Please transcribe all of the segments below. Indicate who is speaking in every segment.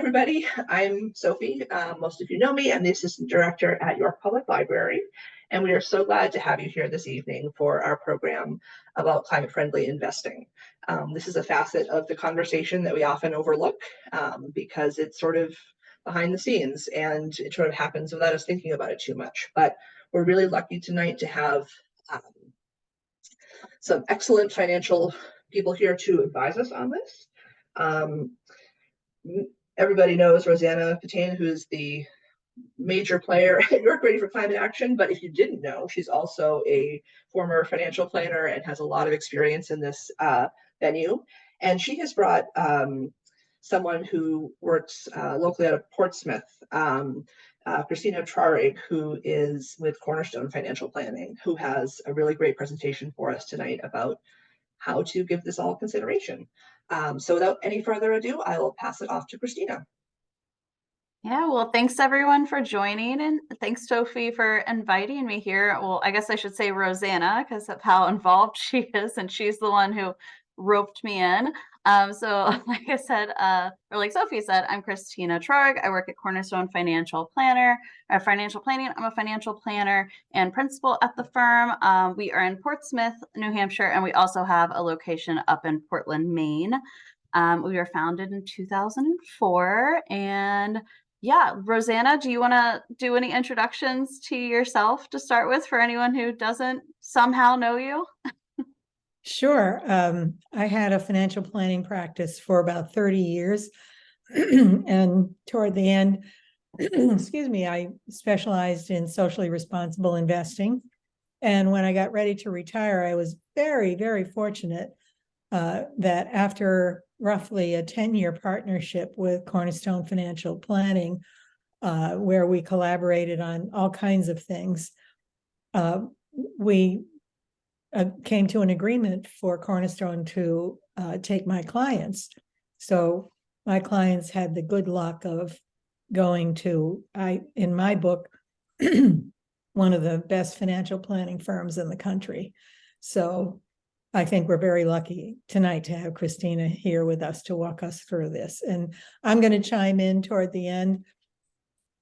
Speaker 1: everybody. I'm Sophie. Most of you know me. I'm the Assistant Director at York Public Library, and we are so glad to have you here this evening for our program about climate-friendly investing. This is a facet of the conversation that we often overlook because it's sort of behind the scenes and it sort of happens without us thinking about it too much. But we're really lucky tonight to have some excellent financial people here to advise us on this. Everybody knows Rozanna Patane, who is the major player at York Ready for Climate Action, but if you didn't know, she's also a former financial planner and has a lot of experience in this venue. And she has brought someone who works locally out of Portsmouth, Christina Traurig, who is with Cornerstone Financial Planning, who has a really great presentation for us tonight about how to give this all consideration. So without any further ado, I will pass it off to Christina.
Speaker 2: Yeah, well, thanks everyone for joining, and thanks Sophie for inviting me here. Well, I guess I should say Rozanna because of how involved she is, and she's the one who roped me in. So like I said, or like Sophie said, I'm Christina Traurig. I work at Cornerstone Financial Planning. I'm a financial planner and principal at the firm. We are in Portsmouth, New Hampshire, and we also have a location up in Portland, Maine. We were founded in 2004, and yeah, Rozanna, do you want to do any introductions to yourself to start with for anyone who doesn't somehow know you?
Speaker 3: Sure. I had a financial planning practice for about 30 years. And toward the end, excuse me, I specialized in socially responsible investing. And when I got ready to retire, I was very, very fortunate that after roughly a 10-year partnership with Cornerstone Financial Planning, where we collaborated on all kinds of things, we came to an agreement for Cornerstone to take my clients. So my clients had the good luck of going to, in my book, one of the best financial planning firms in the country. So I think we're very lucky tonight to have Christina here with us to walk us through this. And I'm going to chime in toward the end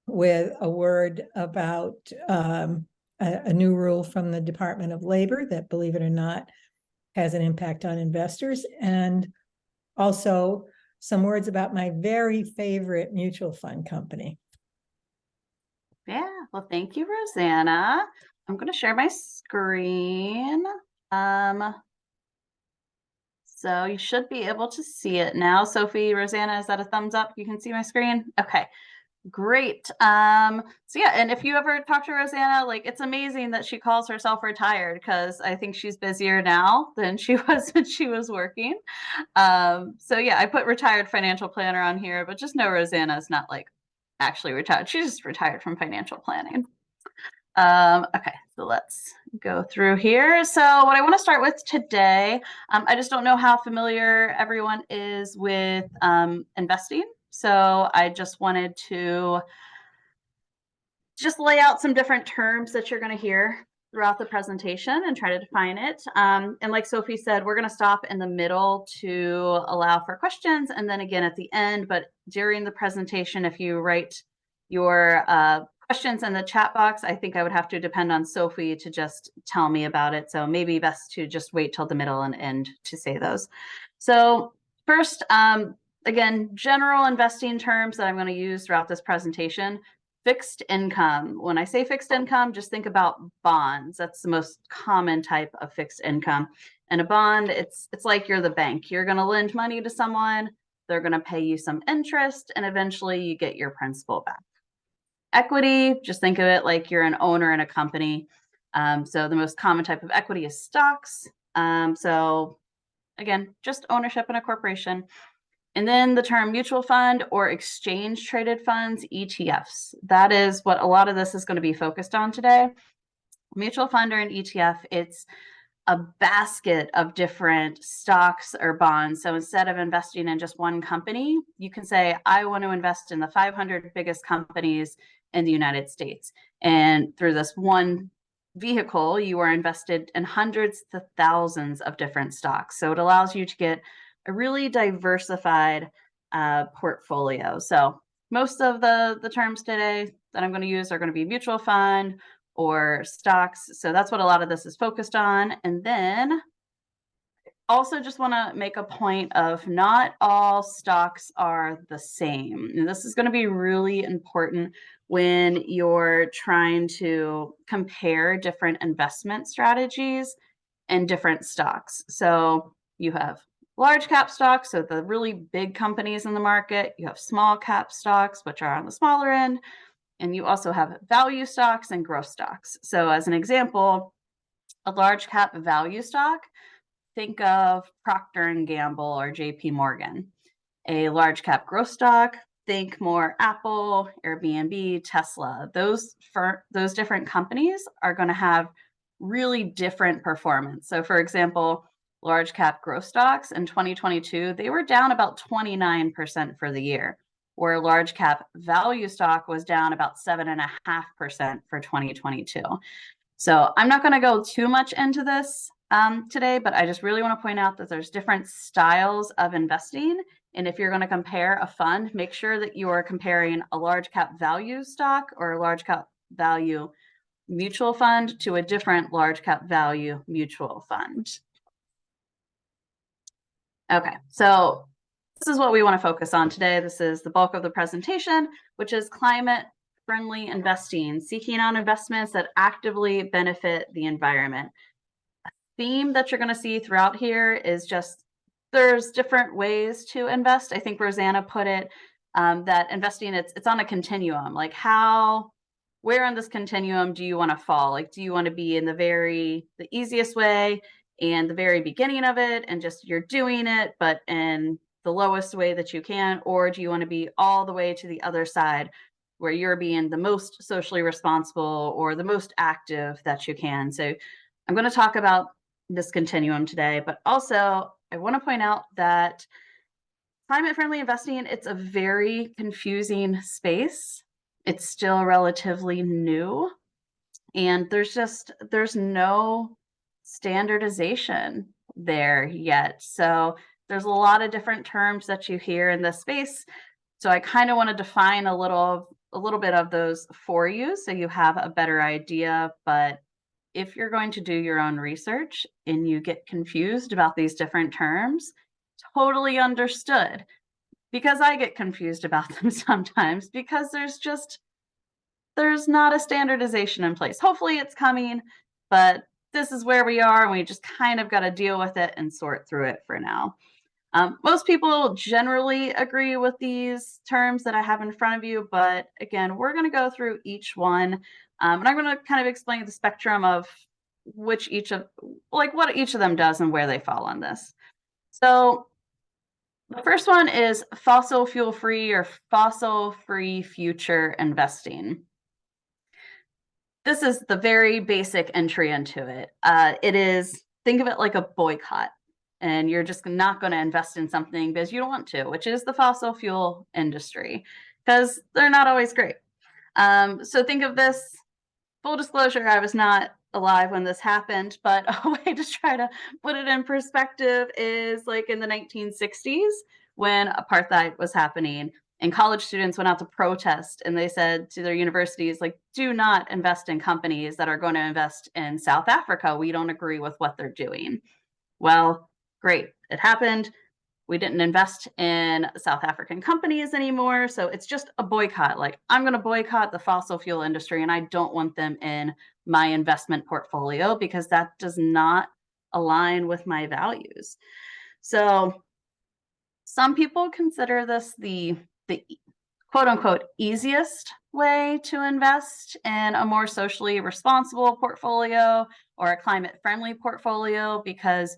Speaker 3: with a word about a new rule from the Department of Labor that, believe it or not, has an impact on investors, and also some words about my very favorite mutual fund company.
Speaker 2: Yeah, well, thank you, Rozanna. I'm going to share my screen. So you should be able to see it now. Sophie, Rozanna, is that a thumbs up? You can see my screen? Okay. Great. So yeah, and if you ever talk to Rozanna, like, it's amazing that she calls herself retired, because I think she's busier now than she was when she was working. So yeah, I put retired financial planner on here, but just know Rozanna is not like actually retired. She's just retired from financial planning. Okay, so let's go through here. So what I want to start with today, I just don't know how familiar everyone is with investing. So I just wanted to just lay out some different terms that you're going to hear throughout the presentation and try to define it. And like Sophie said, we're going to stop in the middle to allow for questions, and then again at the end. But during the presentation, if you write your questions in the chat box, I think I would have to depend on Sophie to just tell me about it. So maybe best to just wait till the middle and end to say those. So first, again, general investing terms that I'm going to use throughout this presentation. Fixed income. When I say fixed income, just think about bonds. That's the most common type of fixed income. And a bond, it's like you're the bank. You're going to lend money to someone, they're going to pay you some interest, and eventually you get your principal back. Equity, just think of it like you're an owner in a company. So the most common type of equity is stocks. So again, just ownership in a corporation. And then the term mutual fund or exchange traded funds, ETFs. That is what a lot of this is going to be focused on today. Mutual fund or an ETF, it's a basket of different stocks or bonds. So instead of investing in just one company, you can say, I want to invest in the 500 biggest companies in the United States. And through this one vehicle, you are invested in hundreds to thousands of different stocks. So it allows you to get a really diversified portfolio. So most of the terms today that I'm going to use are going to be mutual fund or stocks. So that's what a lot of this is focused on. And then also just want to make a point of not all stocks are the same. And this is going to be really important when you're trying to compare different investment strategies and different stocks. So you have large cap stocks, so the really big companies in the market. You have small cap stocks, which are on the smaller end. And you also have value stocks and growth stocks. So as an example, a large cap value stock, think of Procter & Gamble or JP Morgan. A large cap growth stock, think more Apple, Airbnb, Tesla. Those different companies are going to have really different performance. So for example, large cap growth stocks in 2022, they were down about 29% for the year, where large cap value stock was down about 7.5% for 2022. So I'm not going to go too much into this today, but I just really want to point out that there's different styles of investing. And if you're going to compare a fund, make sure that you are comparing a large cap value stock or a large cap value mutual fund to a different large cap value mutual fund. Okay, so this is what we want to focus on today. This is the bulk of the presentation, which is climate friendly investing, seeking out investments that actively benefit the environment. A theme that you're going to see throughout here is just there's different ways to invest. I think Rozanna put it that investing, it's on a continuum. Like where on this continuum do you want to fall? Like, do you want to be in the easiest way and the very beginning of it and just you're doing it, but in the lowest way that you can? Or do you want to be all the way to the other side where you're being the most socially responsible or the most active that you can? So I'm going to talk about this continuum today, but also I want to point out that climate-friendly investing, it's a very confusing space. It's still relatively new, and there's no standardization there yet. So there's a lot of different terms that you hear in this space. So I kind of want to define a little bit of those for you so you have a better idea. But if you're going to do your own research and you get confused about these different terms, totally understood, because I get confused about them sometimes because there's not a standardization in place. Hopefully it's coming, but this is where we are and we just kind of got to deal with it and sort through it for now. Most people generally agree with these terms that I have in front of you, but again, we're going to go through each one, and I'm going to kind of explain the spectrum of what each of them does and where they fall on this. So the first one is fossil fuel free or fossil free future investing. This is the very basic entry into it. Think of it like a boycott. And you're just not going to invest in something because you don't want to, which is the fossil fuel industry, because they're not always great. So think of this, full disclosure, I was not alive when this happened, but a way to try to put it in perspective is like in the 1960s when apartheid was happening and college students went out to protest and they said to their universities, like, do not invest in companies that are going to invest in South Africa. We don't agree with what they're doing. Well, great. It happened. We didn't invest in South African companies anymore. So it's just a boycott. Like, I'm going to boycott the fossil fuel industry and I don't want them in my investment portfolio because that does not align with my values. So some people consider this the quote unquote easiest way to invest in a more socially responsible portfolio or a climate friendly portfolio because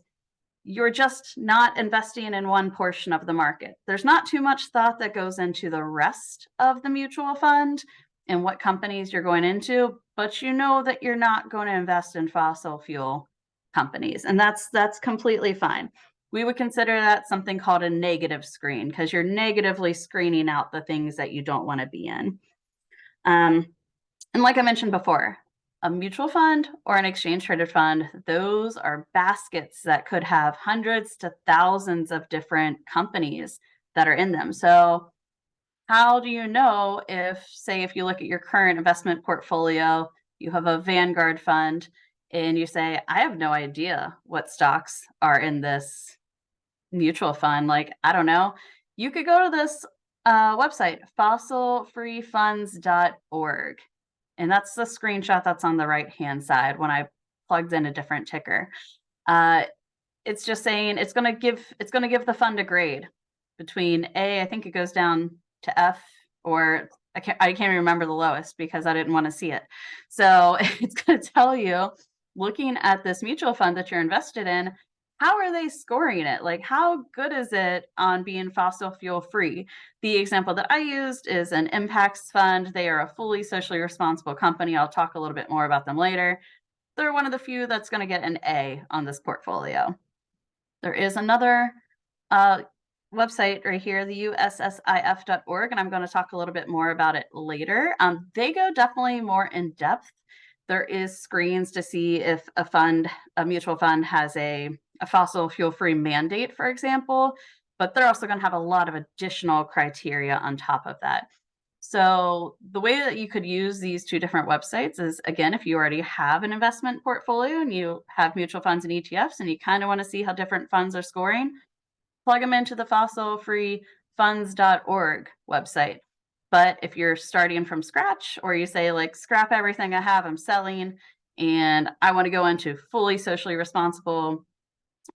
Speaker 2: you're just not investing in one portion of the market. There's not too much thought that goes into the rest of the mutual fund and what companies you're going into, but you know that you're not going to invest in fossil fuel companies, and that's completely fine. We would consider that something called a negative screen because you're negatively screening out the things that you don't want to be in. And like I mentioned before, a mutual fund or an exchange traded fund, those are baskets that could have hundreds to thousands of different companies that are in them. So how do you know if, say, if you look at your current investment portfolio, you have a Vanguard fund and you say, I have no idea what stocks are in this mutual fund. Like, I don't know. You could go to this website, fossilfreefunds.org. And that's the screenshot that's on the right-hand side when I plugged in a different ticker. It's just saying it's going to give the fund a grade between A, I think it goes down to F, or I can't remember the lowest because I didn't want to see it. So it's going to tell you, looking at this mutual fund that you're invested in, how are they scoring it? Like, how good is it on being fossil fuel free? The example that I used is an impacts fund. They are a fully socially responsible company. I'll talk a little bit more about them later. They're one of the few that's going to get an A on this portfolio. There is another website right here, the ussif.org, and I'm going to talk a little bit more about it later. They go definitely more in depth. There is screens to see if a mutual fund has a fossil fuel free mandate, for example, but they're also going to have a lot of additional criteria on top of that. So the way that you could use these two different websites is, again, if you already have an investment portfolio and you have mutual funds and ETFs and you kind of want to see how different funds are scoring, plug them into the fossilfreefunds.org website. But if you're starting from scratch, or you say, like, scrap everything I have, I'm selling, and I want to go into fully socially responsible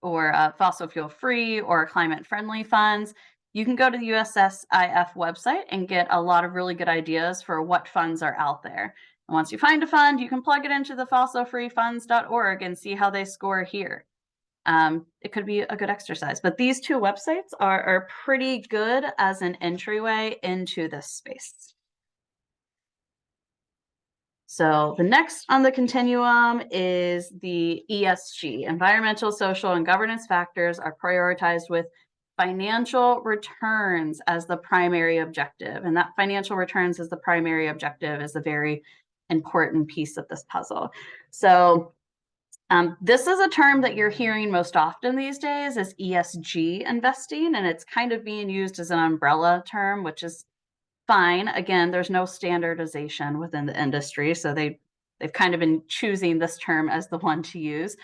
Speaker 2: or fossil fuel free or climate friendly funds, you can go to the USSIF website and get a lot of really good ideas for what funds are out there. And once you find a fund, you can plug it into the fossilfreefunds.org and see how they score here. It could be a good exercise, but these two websites are pretty good as an entryway into this space. So the next on the continuum is the ESG. Environmental, social, and governance factors are prioritized with financial returns as the primary objective. And that financial returns as the primary objective is a very important piece of this puzzle. So this is a term that you're hearing most often these days, is ESG investing, and it's kind of being used as an umbrella term, which is fine. Again, there's no standardization within the industry, so they've kind of been choosing this term as the one to use.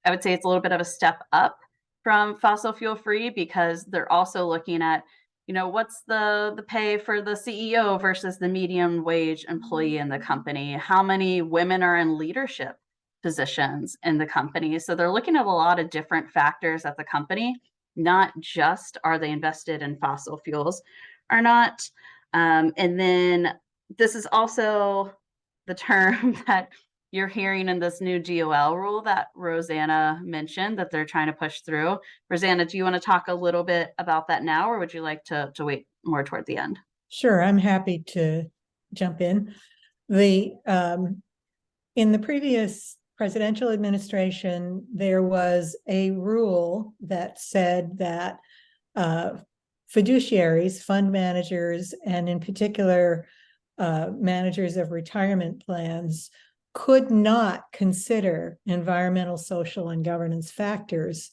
Speaker 2: I would say it's a little bit of a step up from fossil fuel free, because they're also looking at, you know, what's the pay for the CEO versus the median wage employee in the company? How many women are in leadership positions in the company? So they're looking at a lot of different factors at the company, not just are they invested in fossil fuels or not. And then this is also the term that you're hearing in this new GOL rule that Rozanna mentioned that they're trying to push through. Rozanna, do you want to talk a little bit about that now, or would you like to wait more toward the end?
Speaker 3: Sure, I'm happy to jump in. In the previous presidential administration, there was a rule that said that fiduciaries, fund managers, and in particular, managers of retirement plans could not consider environmental, social, and governance factors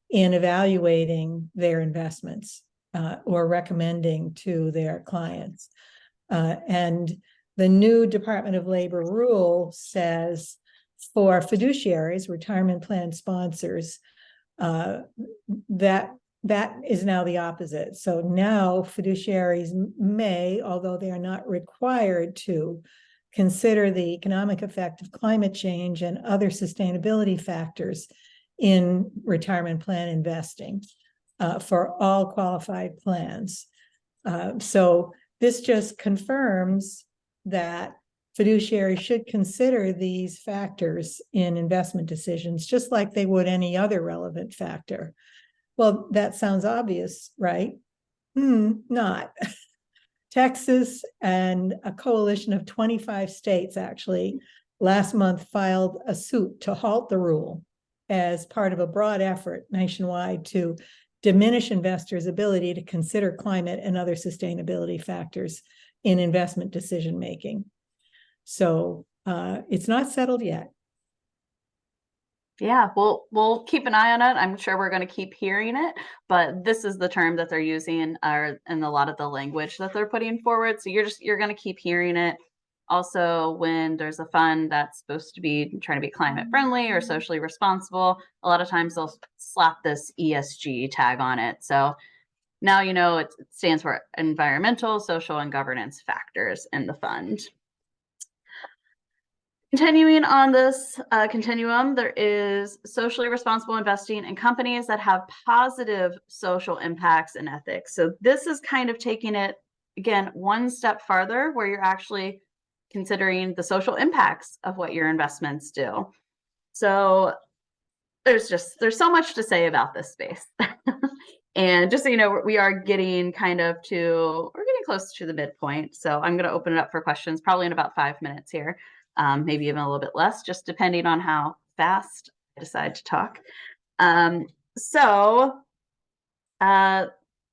Speaker 3: in evaluating their investments or recommending to their clients. And the new Department of Labor rule says for fiduciaries, retirement plan sponsors, that is now the opposite. So now fiduciaries may, although they are not required to, consider the economic effect of climate change and other sustainability factors in retirement plan investing for all qualified plans. So this just confirms that fiduciaries should consider these factors in investment decisions, just like they would any other relevant factor. Well, that sounds obvious, right? Not. Texas and a coalition of 25 states actually last month filed a suit to halt the rule as part of a broad effort nationwide to diminish investors' ability to consider climate and other sustainability factors in investment decision-making. So it's not settled yet.
Speaker 2: Yeah, we'll keep an eye on it. I'm sure we're going to keep hearing it, but this is the term that they're using in a lot of the language that they're putting forward. So you're going to keep hearing it. Also, when there's a fund that's supposed to be trying to be climate friendly or socially responsible, a lot of times they'll slap this ESG tag on it. So now you know it stands for environmental, social, and governance factors in the fund. Continuing on this continuum, there is socially responsible investing in companies that have positive social impacts and ethics. So this is kind of taking it, again, one step farther, where you're actually considering the social impacts of what your investments do. So there's so much to say about this space. And just so you know, we are getting we're getting close to the midpoint. So I'm going to open it up for questions probably in about 5 minutes here. Maybe even a little bit less, just depending on how fast I decide to talk.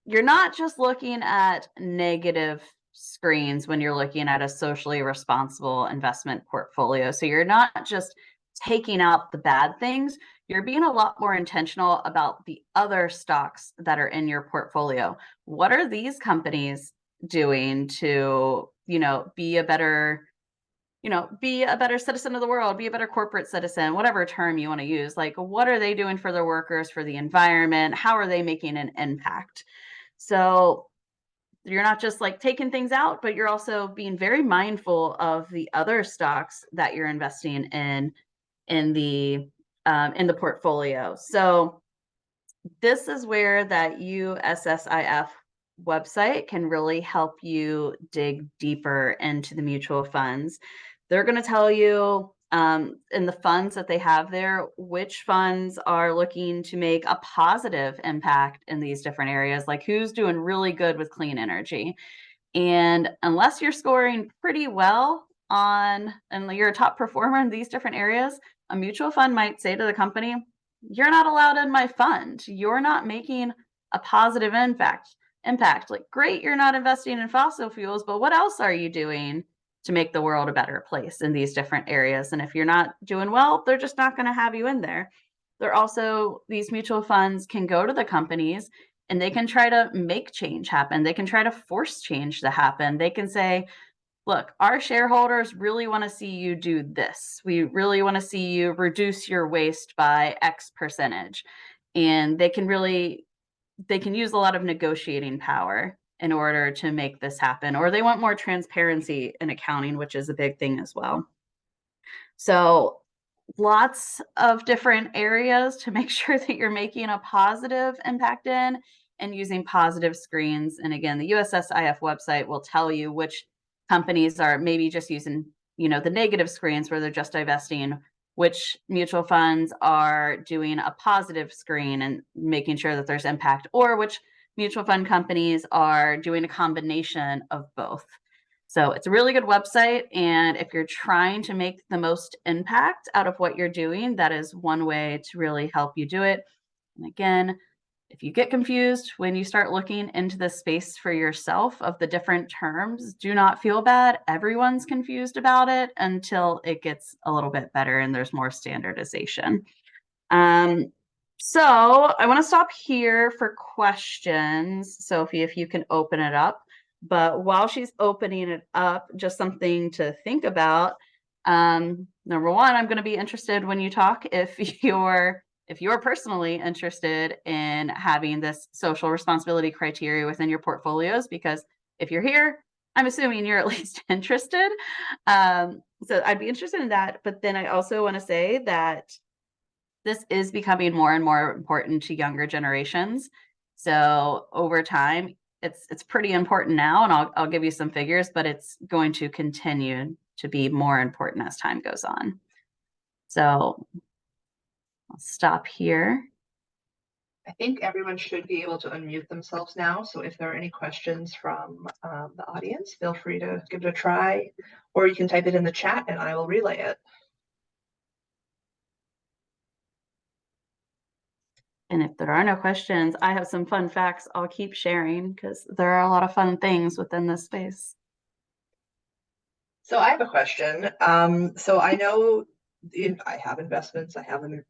Speaker 2: You're not just looking at negative screens when you're looking at a socially responsible investment portfolio. So you're not just taking out the bad things, you're being a lot more intentional about the other stocks that are in your portfolio. What are these companies doing to, be a better citizen of the world, be a better corporate citizen, whatever term you want to use? Like, what are they doing for their workers, for the environment? How are they making an impact? So you're not just like taking things out, but you're also being very mindful of the other stocks that you're investing in the portfolio. So this is where that USSIF website can really help you dig deeper into the mutual funds. They're going to tell you in the funds that they have there, which funds are looking to make a positive impact in these different areas, like who's doing really good with clean energy. And unless you're scoring pretty well and you're a top performer in these different areas, a mutual fund might say to the company, you're not allowed in my fund. You're not making a positive impact. Like, great, you're not investing in fossil fuels, but what else are you doing to make the world a better place in these different areas? And if you're not doing well, they're just not going to have you in there. These mutual funds can go to the companies and they can try to make change happen. They can try to force change to happen. They can say, look, our shareholders really want to see you do this. We really want to see you reduce your waste by X percentage. And they can use a lot of negotiating power in order to make this happen. Or they want more transparency in accounting, which is a big thing as well. So lots of different areas to make sure that you're making a positive impact in and using positive screens. And again, the USSIF website will tell you which companies are maybe just using, the negative screens where they're just divesting, which mutual funds are doing a positive screen and making sure that there's impact, or which mutual fund companies are doing a combination of both. So it's a really good website. And if you're trying to make the most impact out of what you're doing, that is one way to really help you do it. And again, if you get confused when you start looking into the space for yourself of the different terms, do not feel bad. Everyone's confused about it until it gets a little bit better and there's more standardization. So I want to stop here for questions. Sophie, if you can open it up. But while she's opening it up, just something to think about. Number one, I'm going to be interested when you talk if you're personally interested in having this social responsibility criteria within your portfolios, because if you're here, I'm assuming you're at least interested. So I'd be interested in that. But then I also want to say that this is becoming more and more important to younger generations. So over time, it's pretty important now, and I'll give you some figures, but it's going to continue to be more important as time goes on. So I'll stop here.
Speaker 1: I think everyone should be able to unmute themselves now. So if there are any questions from the audience, feel free to give it a try, or you can type it in the chat and I will relay it.
Speaker 2: And if there are no questions, I have some fun facts I'll keep sharing because there are a lot of fun things within this space.
Speaker 1: So I have a question. So I know I have investments. I have them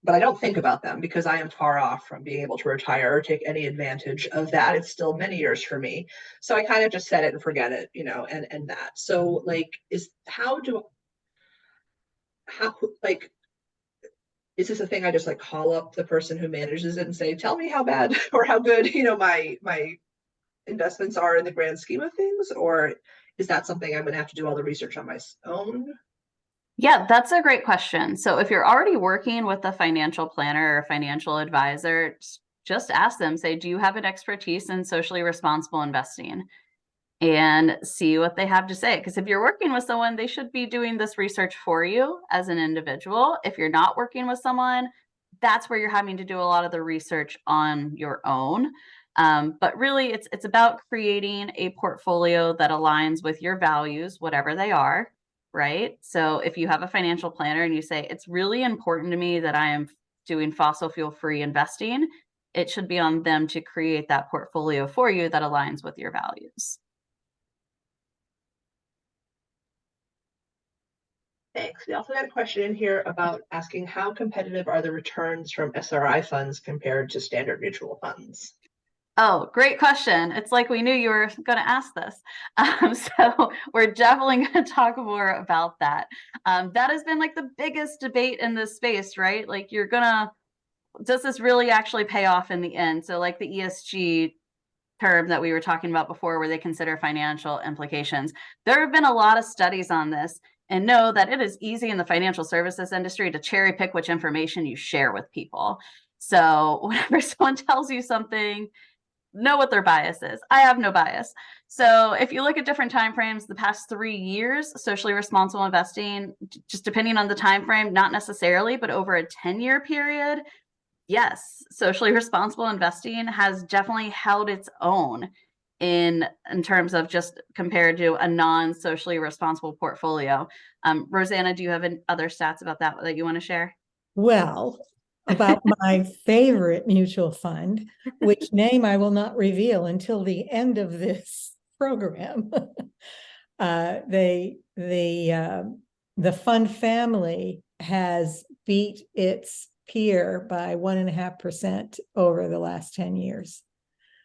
Speaker 1: but I don't think about them because I am far off from being able to retire or take any advantage of that. It's still many years for me. So I kind of just set it and forget it, and that. So like, how, like, is this a thing I just like call up the person who manages it and say, tell me how bad or how good, my investments are in the grand scheme of things? Or is that something I'm going to have to do all the research on my own?
Speaker 2: Yeah, that's a great question. So if you're already working with a financial planner or financial advisor, just ask them, say, do you have an expertise in socially responsible investing? And see what they have to say. Because if you're working with someone, they should be doing this research for you as an individual. If you're not working with someone, that's where you're having to do a lot of the research on your own. But really, it's about creating a portfolio that aligns with your values, whatever they are, right? So if you have a financial planner and you say, it's really important to me that I am doing fossil fuel free investing, it should be on them to create that portfolio for you that aligns with your values.
Speaker 1: Thanks. We also got a question in here about asking how competitive are the returns from SRI funds compared to standard mutual funds?
Speaker 2: Oh, great question. It's like we knew you were going to ask this. So we're definitely going to talk more about that. That has been like the biggest debate in this space, right? Like does this really actually pay off in the end? So like the ESG term that we were talking about before, where they consider financial implications. There have been a lot of studies on this, and know that it is easy in the financial services industry to cherry pick which information you share with people. So whenever someone tells you something, know what their bias is. I have no bias. So if you look at different timeframes, the past 3 years, socially responsible investing, just depending on the time frame, not necessarily, but over a 10-year period, yes, socially responsible investing has definitely held its own in terms of just compared to a non-socially responsible portfolio. Rozanna, do you have any other stats about that you want to share?
Speaker 3: Well, about my favorite mutual fund, which name I will not reveal until the end of this program. The fund family has beat its peer by 1.5% over the last 10 years.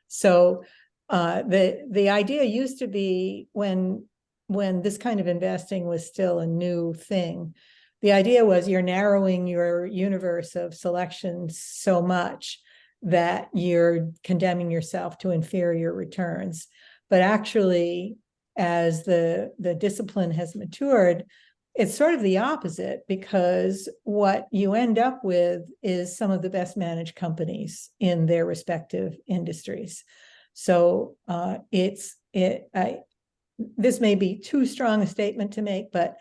Speaker 3: So the idea used to be when this kind of investing was still a new thing, the idea was you're narrowing your universe of selections so much that you're condemning yourself to inferior returns. But actually, as the discipline has matured, it's sort of the opposite, because what you end up with is some of the best managed companies in their respective industries. So this may be too strong a statement to make, but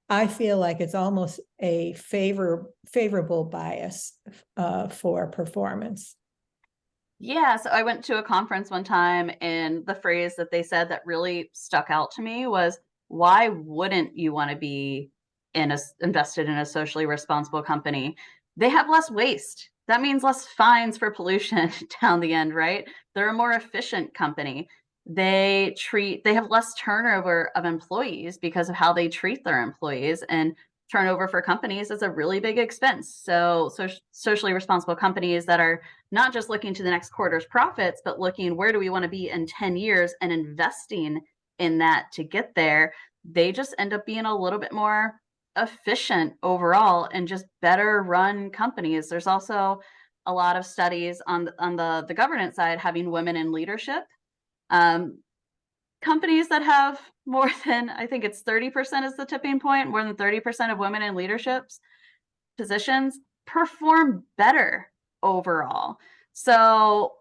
Speaker 3: I feel like it's almost a favorable bias for performance.
Speaker 2: Yeah, so I went to a conference one time, and the phrase that they said that really stuck out to me was, why wouldn't you want to be invested in a socially responsible company? They have less waste. That means less fines for pollution down the end, right? They're a more efficient company. They have less turnover of employees because of how they treat their employees, and turnover for companies is a really big expense. So socially responsible companies that are not just looking to the next quarter's profits, but looking, where do we want to be in 10 years and investing in that to get there, they just end up being a little bit more efficient overall and just better run companies. There's also a lot of studies on the governance side having women in leadership. Companies that have more than, I think it's 30% is the tipping point, more than 30% of women in leadership positions perform better overall. So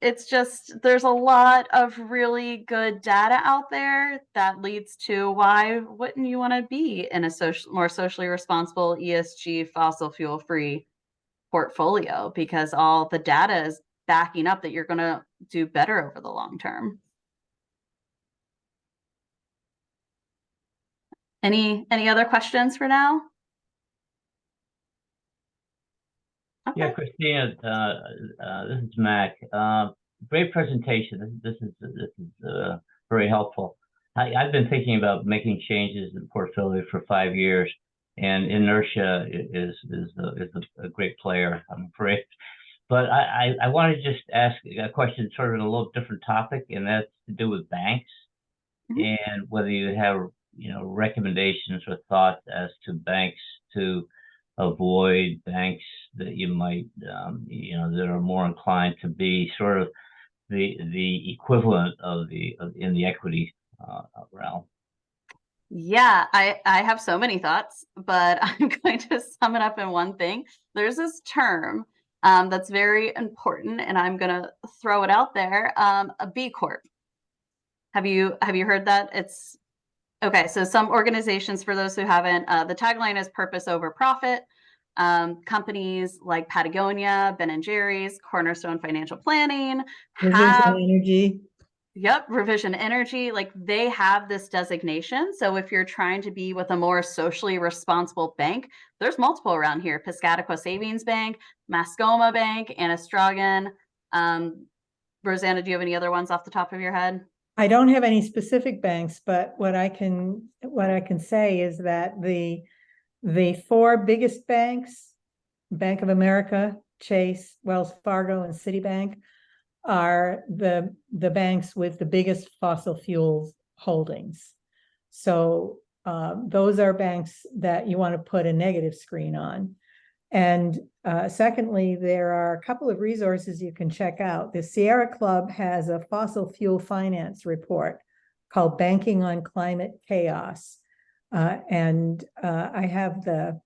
Speaker 2: it's just, there's a lot of really good data out there that leads to, why wouldn't you want to be in a more socially responsible ESG fossil fuel free portfolio? Because all the data is backing up that you're going to do better over the long term. Any other questions for now? Okay.
Speaker 4: Yeah, Christina, this is Mac. Great presentation. This is very helpful. I've been thinking about making changes in the portfolio for 5 years, and inertia is a great player, I'm afraid. But I want to just ask a question, sort of in a little different topic, and that's to do with banks, and whether you have, recommendations or thoughts as to banks to avoid, banks that you might, that are more inclined to be sort of the equivalent of in the equity realm.
Speaker 2: Yeah, I have so many thoughts, but I'm going to sum it up in one thing. There's this term that's very important, and I'm going to throw it out there. A B Corp. Have you heard that? It's okay. So some organizations, for those who haven't, the tagline is purpose over profit. Companies like Patagonia, Ben and Jerry's, Cornerstone Financial Planning have
Speaker 3: Energy.
Speaker 2: Yep, Revision Energy, like they have this designation. So if you're trying to be with a more socially responsible bank, there's multiple around here. Piscataqua Savings Bank, Mascoma Bank, Anastragan. Rosanna, do you have any other ones off the top of your head?
Speaker 3: I don't have any specific banks, but what I can say is that the four biggest banks, Bank of America, Chase, Wells Fargo, and Citibank, are the banks with the biggest fossil fuels holdings. So those are banks that you want to put a negative screen on. And secondly, there are a couple of resources you can check out. The Sierra Club has a fossil fuel finance report called Banking on Climate Chaos. And I have the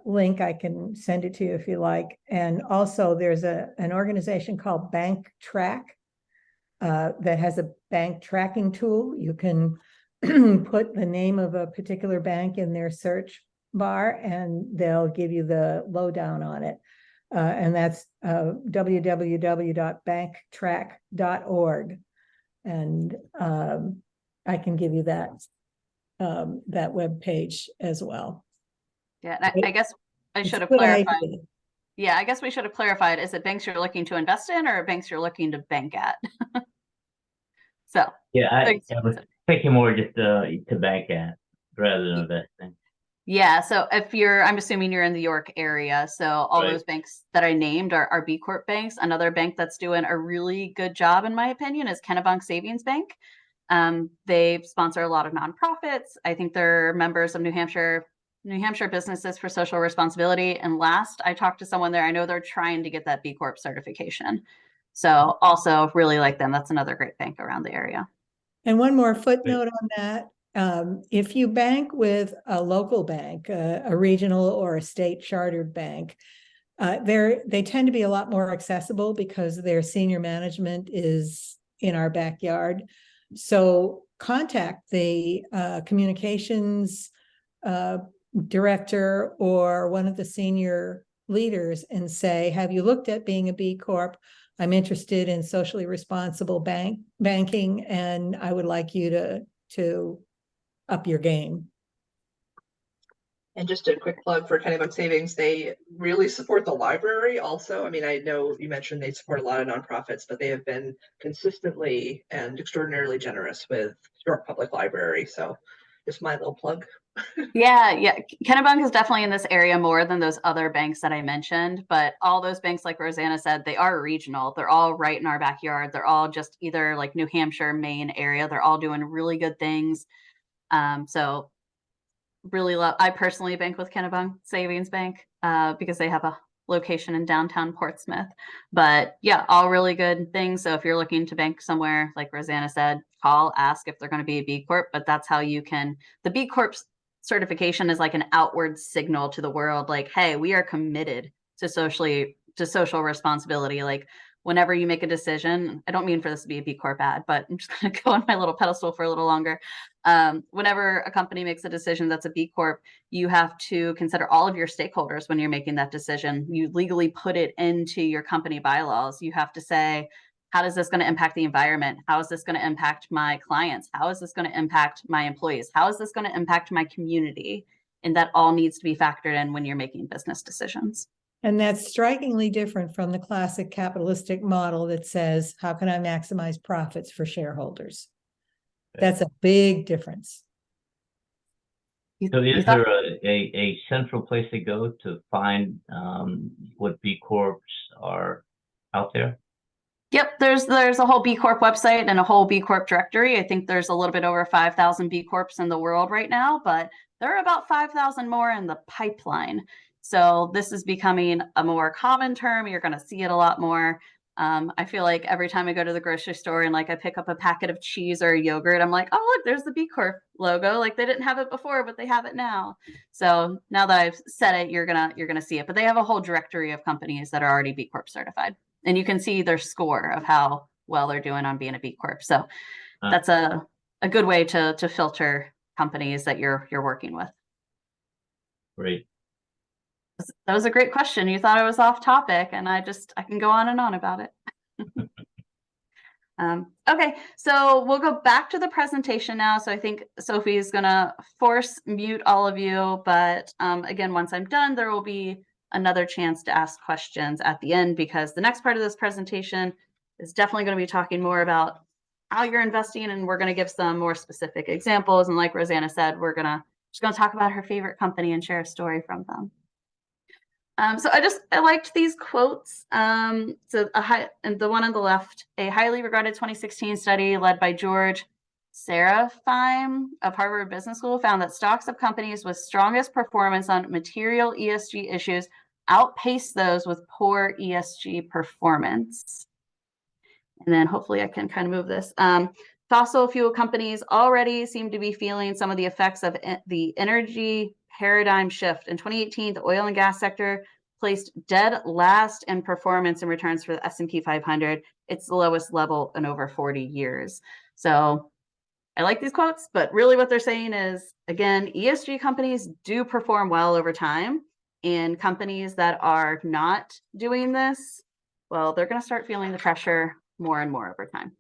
Speaker 3: link. I can send it to you if you like. And also there's an organization called Bank Track that has a bank tracking tool. You can put the name of a particular bank in their search bar and they'll give you the lowdown on it. And that's www.banktrack.org. And I can give you that web page as well.
Speaker 2: Yeah, and I guess I should have clarified. Yeah, I guess we should have clarified. Is it banks you're looking to invest in or banks you're looking to bank at? So
Speaker 4: yeah, I was thinking more just to bank at rather than investing.
Speaker 2: Yeah, so I'm assuming you're in the York area. So all those banks that I named are B Corp banks. Another bank that's doing a really good job, in my opinion, is Kennebunk Savings Bank. They sponsor a lot of nonprofits. I think they're members of New Hampshire Businesses for Social Responsibility. And last I talked to someone there, I know they're trying to get that B Corp certification. So also really like them. That's another great bank around the area. And
Speaker 3: one more footnote on that. If you bank with a local bank, a regional or a state chartered bank, they tend to be a lot more accessible because their senior management is in our backyard. So contact the communications director or one of the senior leaders and say, have you looked at being a B Corp? I'm interested in socially responsible banking, and I would like you to up your game.
Speaker 1: And just a quick plug for Kennebunk Savings, they really support the library also. I mean, I know you mentioned they support a lot of nonprofits, but they have been consistently and extraordinarily generous with York Public Library. So just my little plug.
Speaker 2: Yeah. Kennebunk is definitely in this area more than those other banks that I mentioned, but all those banks, like Rosanna said, they are regional. They're all right in our backyard. They're all just either like New Hampshire, Maine area. They're all doing really good things. So really love, I personally bank with Kennebunk Savings Bank because they have a location in downtown Portsmouth. But yeah, all really good things. So if you're looking to bank somewhere, like Rosanna said, call, ask if they're going to be a B Corp, but that's how you can, the B Corp certification is like an outward signal to the world, like, hey, we are committed to social responsibility. Like whenever you make a decision, I don't mean for this to be a B Corp ad, but I'm just going to go on my little pedestal for a little longer. Whenever a company makes a decision that's a B Corp, you have to consider all of your stakeholders when you're making that decision. You legally put it into your company bylaws. You have to say, how is this going to impact the environment? How is this going to impact my clients? How is this going to impact my employees? How is this going to impact my community? And that all needs to be factored in when you're making business decisions.
Speaker 3: And that's strikingly different from the classic capitalistic model that says, how can I maximize profits for shareholders? That's a big difference.
Speaker 4: So is there a central place to go to find what B Corps are out there?
Speaker 2: Yep, there's a whole B Corp website and a whole B Corp directory. I think there's a little bit over 5,000 B Corps in the world right now, but there are about 5,000 more in the pipeline. So this is becoming a more common term. You're going to see it a lot more. I feel like every time I go to the grocery store and like I pick up a packet of cheese or yogurt, I'm like, oh, look, there's the B Corp logo. Like they didn't have it before, but they have it now. So now that I've said it, you're gonna see it. But they have a whole directory of companies that are already B Corp certified, and you can see their score of how well they're doing on being a B Corp. So that's a good way to filter companies that you're working with.
Speaker 4: Great.
Speaker 2: That was a great question. You thought I was off topic, and I can go on and on about it. Okay, so we'll go back to the presentation now. So I think Sophie is gonna force mute all of you, but again, once I'm done, there will be another chance to ask questions at the end, because the next part of this presentation is definitely going to be talking more about how you're investing, and we're going to give some more specific examples. And like Rozanna said, she's going to talk about her favorite company and share a story from them. So I liked these quotes. And the one on the left, a highly regarded 2016 study led by George Serafeim of Harvard Business School found that stocks of companies with strongest performance on material ESG issues outpace those with poor ESG performance. And then hopefully I can kind of move this. Fossil fuel companies already seem to be feeling some of the effects of the energy paradigm shift. In 2018, the oil and gas sector placed dead last in performance and returns for the S&P 500. It's the lowest level in over 40 years. So I like these quotes, but really what they're saying is, again, ESG companies do perform well over time, and companies that are not doing this, well, they're going to start feeling the pressure more and more over time.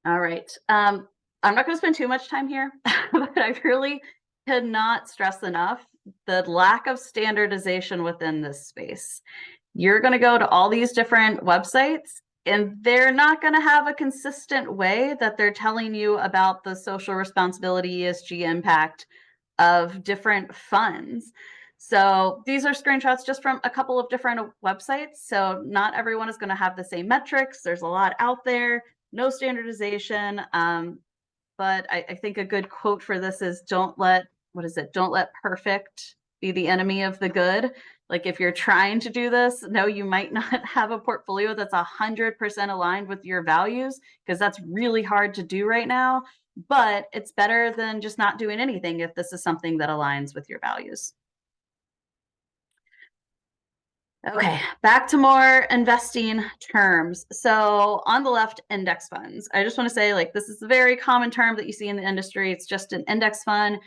Speaker 2: All right. I'm not going to spend too much time here, but I really cannot stress enough the lack of standardization within this space. You're going to go to all these different websites, and they're not going to have a consistent way that they're telling you about the social responsibility ESG impact of different funds. So these are screenshots just from a couple of different websites. So not everyone is going to have the same metrics. There's a lot out there, no standardization. But I think a good quote for this is don't let perfect be the enemy of the good. Like if you're trying to do this, no, you might not have a portfolio that's 100% aligned with your values, because that's really hard to do right now. But it's better than just not doing anything if this is something that aligns with your values. Okay, back to more investing terms. So on the left, index funds. I just want to say, like, this is a very common term that you see in the industry. It's just an index fund.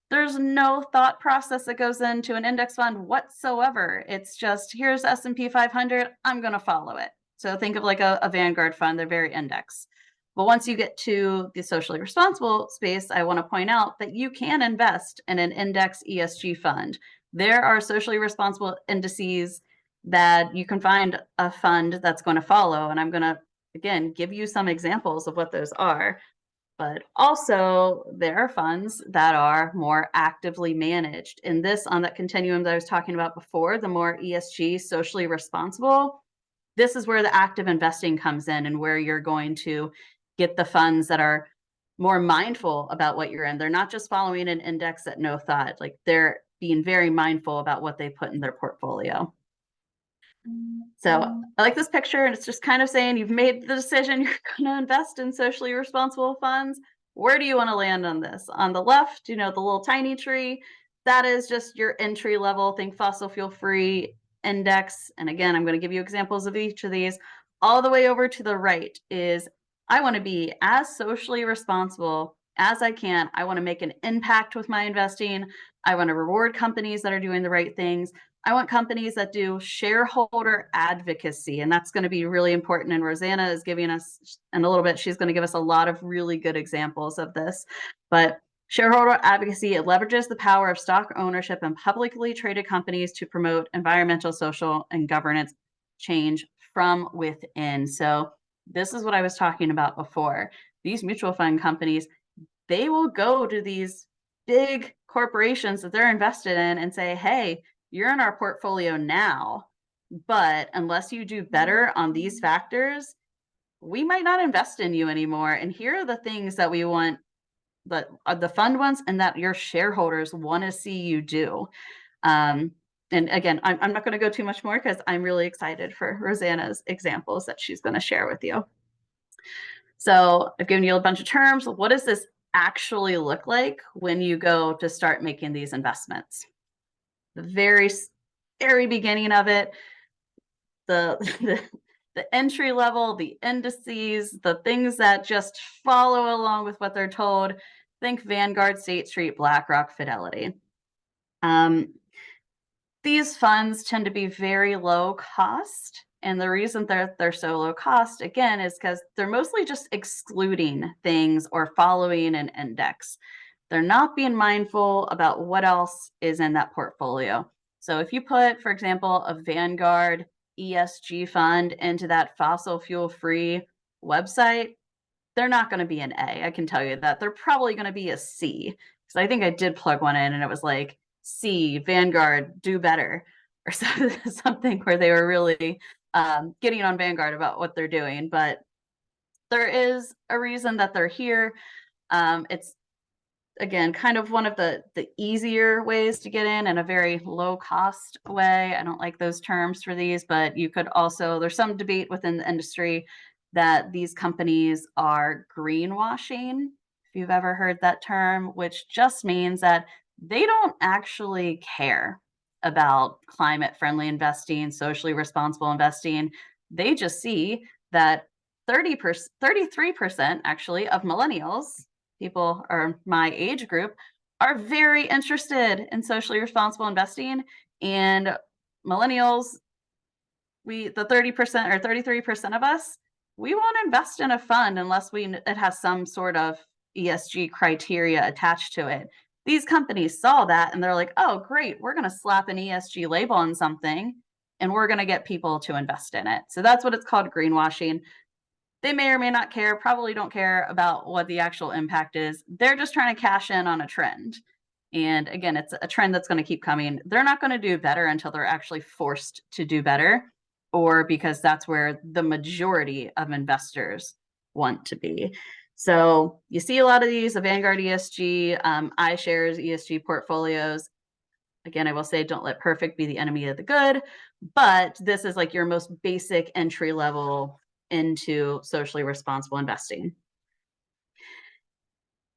Speaker 2: There's no thought process that goes into an index fund whatsoever. It's just, here's S&P 500, I'm going to follow it. So think of like a Vanguard fund, they're very index. But once you get to the socially responsible space, I want to point out that you can invest in an index ESG fund. There are socially responsible indices that you can find a fund that's going to follow. And I'm going to, again, give you some examples of what those are. But also there are funds that are more actively managed. And this, on that continuum that I was talking about before, the more ESG, socially responsible, this is where the active investing comes in, and where you're going to get the funds that are more mindful about what you're in. They're not just following an index at no thought. Like they're being very mindful about what they put in their portfolio. So I like this picture, and it's just kind of saying you've made the decision, you're going to invest in socially responsible funds. Where do you want to land on this? On the left, you know, the little tiny tree, that is just your entry level, think fossil fuel free index. And again, I'm going to give you examples of each of these. All the way over to the right is, I want to be as socially responsible as I can. I want to make an impact with my investing. I want to reward companies that are doing the right things. I want companies that do shareholder advocacy, and that's going to be really important. And Rozanna is giving us, in a little bit, she's going to give us a lot of really good examples of this. But shareholder advocacy, it leverages the power of stock ownership and publicly traded companies to promote environmental, social, and governance change from within. So this is what I was talking about before. These mutual fund companies, they will go to these big corporations that they're invested in and say, hey, you're in our portfolio now, but unless you do better on these factors, we might not invest in you anymore. And here are the things that we want, that are the fund ones, and that your shareholders want to see you do. And again, I'm not going to go too much more because I'm really excited for Rozanna's examples that she's going to share with you. So I've given you a bunch of terms. What does this actually look like when you go to start making these investments? The very beginning of it, the entry level, the indices, the things that just follow along with what they're told. Think Vanguard, State Street, BlackRock, Fidelity. These funds tend to be very low cost. And the reason they're so low cost, again, is because they're mostly just excluding things or following an index. They're not being mindful about what else is in that portfolio. So if you put, for example, a Vanguard ESG fund into that fossil fuel free website, they're not going to be an A. I can tell you that. They're probably going to be a C. Because I think I did plug one in and it was like, C, Vanguard, do better, or something where they were really getting on Vanguard about what they're doing. But there is a reason that they're here. It's, again, kind of one of the easier ways to get in a very low cost way. I don't like those terms for these, but you could also, there's some debate within the industry that these companies are greenwashing, if you've ever heard that term, which just means that they don't actually care about climate friendly investing, socially responsible investing. They just see that 33% actually of millennials, people are my age group, are very interested in socially responsible investing. And millennials, the 30% or 33% of us, we won't invest in a fund unless it has some sort of ESG criteria attached to it. These companies saw that and they're like, oh, great, we're going to slap an ESG label on something and we're going to get people to invest in it. So that's what it's called, greenwashing. They may or may not care, probably don't care about what the actual impact is. They're just trying to cash in on a trend. And again, it's a trend that's going to keep coming. They're not going to do better until they're actually forced to do better, or because that's where the majority of investors want to be. So you see a lot of these, a Vanguard ESG, iShares ESG portfolios. Again, I will say, don't let perfect be the enemy of the good, but this is like your most basic entry level into socially responsible investing.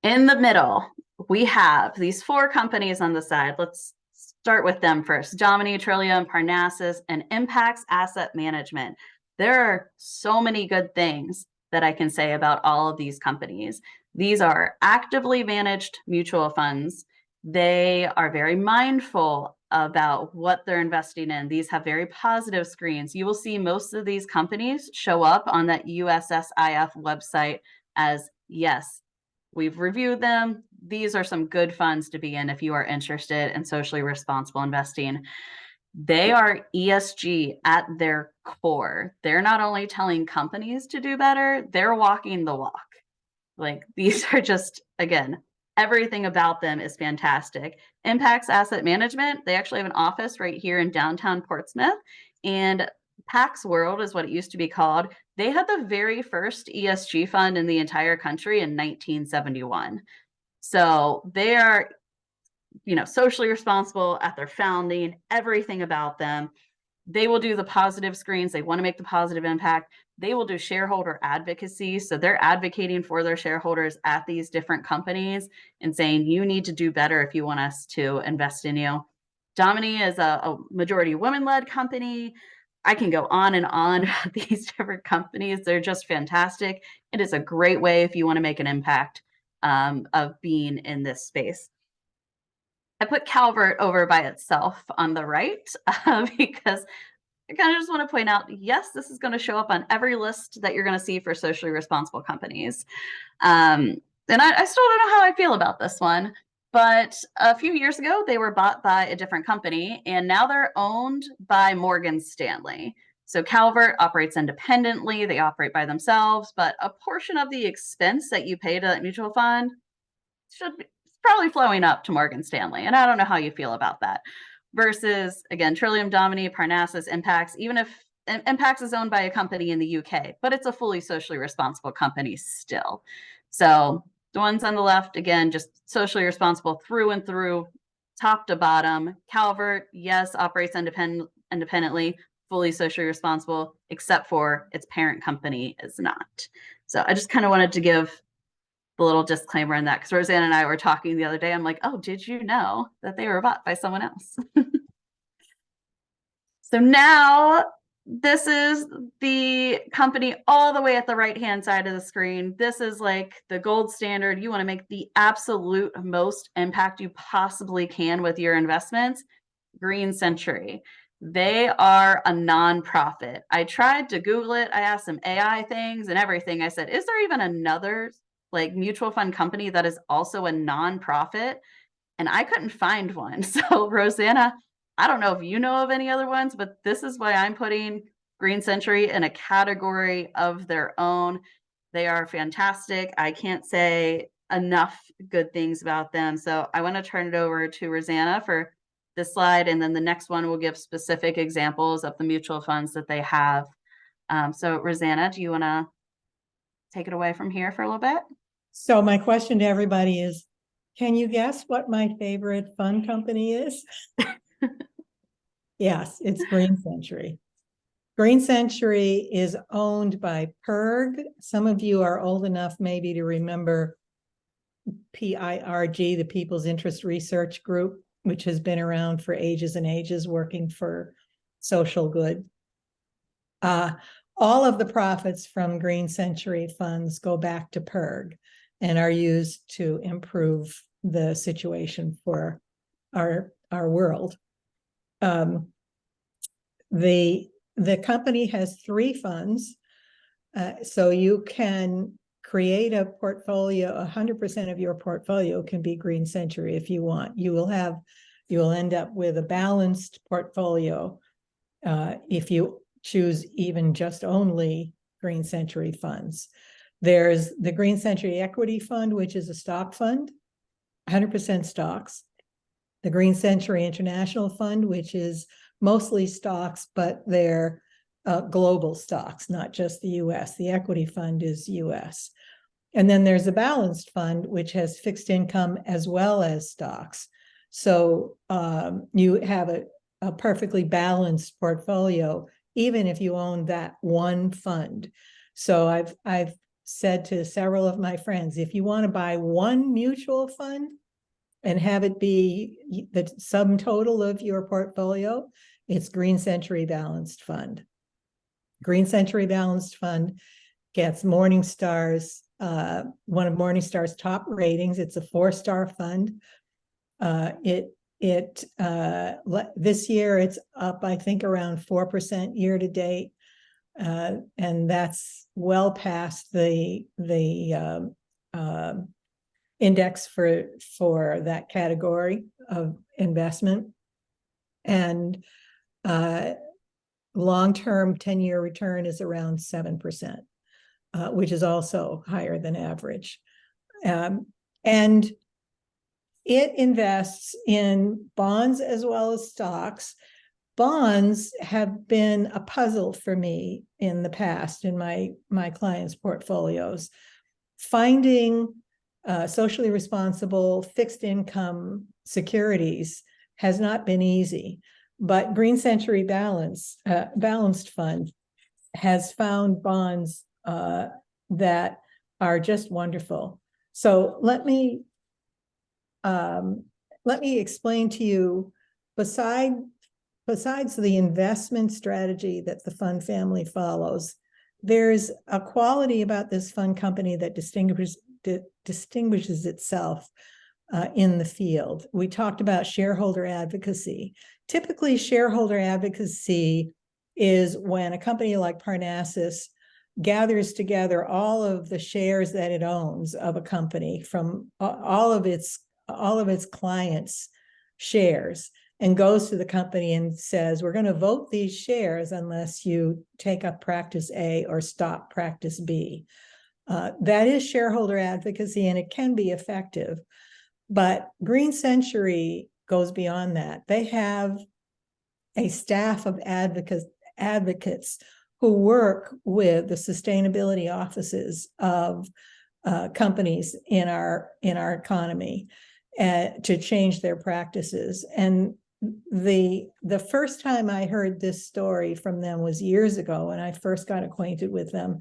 Speaker 2: In the middle, we have these 4 companies on the side. Let's start with them first. Domini, Trillium, Parnassus, and Impacts Asset Management. There are so many good things that I can say about all of these companies. These are actively managed mutual funds. They are very mindful about what they're investing in. These have very positive screens. You will see most of these companies show up on that USSIF website as, yes, we've reviewed them. These are some good funds to be in if you are interested in socially responsible investing. They are ESG at their core. They're not only telling companies to do better, they're walking the walk. Like, these are just, again, everything about them is fantastic. Impacts Asset Management, they actually have an office right here in downtown Portsmouth. And Pax World is what it used to be called. They had the very first ESG fund in the entire country in 1971. So they are, socially responsible at their founding, everything about them. They will do the positive screens. They want to make the positive impact. They will do shareholder advocacy. So they're advocating for their shareholders at these different companies and saying, you need to do better if you want us to invest in you. Domini is a majority women-led company. I can go on and on about these different companies. They're just fantastic. It is a great way if you want to make an impact of being in this space. I put Calvert over by itself on the right because I kind of just want to point out, yes, this is going to show up on every list that you're going to see for socially responsible companies. And I still don't know how I feel about this one, but a few years ago, they were bought by a different company, and now they're owned by Morgan Stanley. So Calvert operates independently. They operate by themselves, but a portion of the expense that you pay to that mutual fund should probably flowing up to Morgan Stanley. And I don't know how you feel about that. Versus, again, Trillium Domini, Parnassus, Impax, even if Impax is owned by a company in the UK, but it's a fully socially responsible company still. So the ones on the left, again, just socially responsible through and through, top to bottom. Calvert, yes, operates independently, fully socially responsible, except for its parent company is not. So I just kind of wanted to give the little disclaimer in that, because Rosanna and I were talking the other day. I'm like, oh, did you know that they were bought by someone else? So now this is the company all the way at the right-hand side of the screen. This is like the gold standard. You want to make the absolute most impact you possibly can with your investments. Green Century. They are a nonprofit. I tried to Google it. I asked some AI things and everything. I said, is there even another like mutual fund company that is also a nonprofit? And I couldn't find one. So Rosanna, I don't know if you know of any other ones, but this is why I'm putting Green Century in a category of their own. They are fantastic. I can't say enough good things about them. So I want to turn it over to Rosanna for this slide, and then the next one will give specific examples of the mutual funds that they have. So Rosanna, do you want to take it away from here for a little bit?
Speaker 3: So my question to everybody is, can you guess what my favorite fund company is? Yes, it's Green Century. Green Century is owned by PIRG. Some of you are old enough maybe to remember PIRG, the People's Interest Research Group, which has been around for ages and ages working for social good. All of the profits from Green Century funds go back to PIRG and are used to improve the situation for our world. The company has 3 funds, so you can create a portfolio. 100% of your portfolio can be Green Century if you want. You will end up with a balanced portfolio if you choose even just only Green Century funds. There's the Green Century Equity Fund, which is a stock fund, 100% stocks. The Green Century International Fund, which is mostly stocks, but they're global stocks, not just the US. The equity fund is US. And then there's a balanced fund, which has fixed income as well as stocks. So you have a perfectly balanced portfolio, even if you own that one fund. So I've said to several of my friends, if you want to buy one mutual fund and have it be the sum total of your portfolio, it's Green Century Balanced Fund. Green Century Balanced Fund gets Morningstar's, one of Morningstar's top ratings. It's a 4-star fund. This year it's up, I think, around 4% year to date. And that's well past the index for that category of investment. And long-term 10-year return is around 7%, which is also higher than average. And it invests in bonds as well as stocks. Bonds have been a puzzle for me in the past in my clients' portfolios. Finding socially responsible fixed income securities has not been easy, but Green Century Balanced Fund has found bonds that are just wonderful. So let me explain to you, besides the investment strategy that the fund family follows, there's a quality about this fund company that distinguishes itself in the field. We talked about shareholder advocacy. Typically, shareholder advocacy is when a company like Parnassus gathers together all of the shares that it owns of a company from all of its clients' shares and goes to the company and says, we're going to vote these shares unless you take up practice A or stop practice B. That is shareholder advocacy, and it can be effective. But Green Century goes beyond that. They have a staff of advocates who work with the sustainability offices of companies in our economy to change their practices. And the first time I heard this story from them was years ago when I first got acquainted with them,